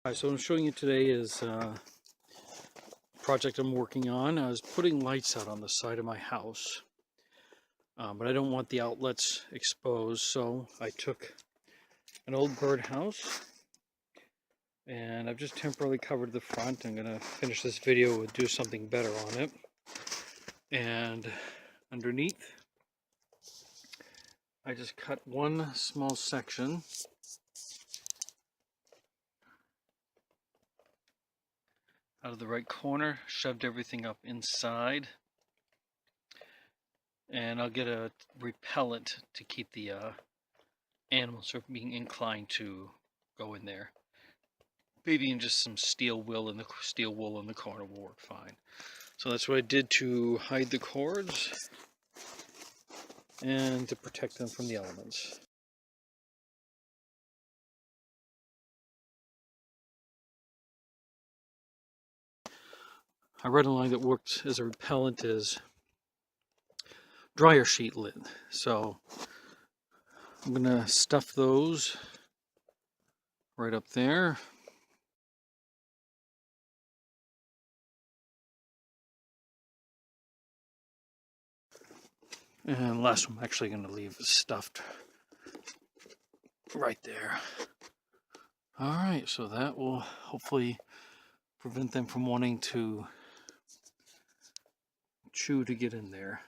Hi, so what I'm showing you today is a project I'm working on. I was putting lights out on the side of my house, but I don't want the outlets exposed, so I took an old birdhouse and I've just temporarily covered the front. I'm going to finish this video and do something better on it. And underneath, I just cut one small section out of the right corner, shoved everything up inside, and I'll get a repellent to keep the animals from being inclined to go in there. Maybe in just some steel wool in the corner will work fine. So that's what I did to hide the cords and to protect them from the elements. I read a line that worked as a repellent is dryer sheet lid. So I'm gonna stuff those right up there. And the last one I'm actually gonna leave stuffed right there. All right, so that will hopefully prevent them from wanting to chew to get in there.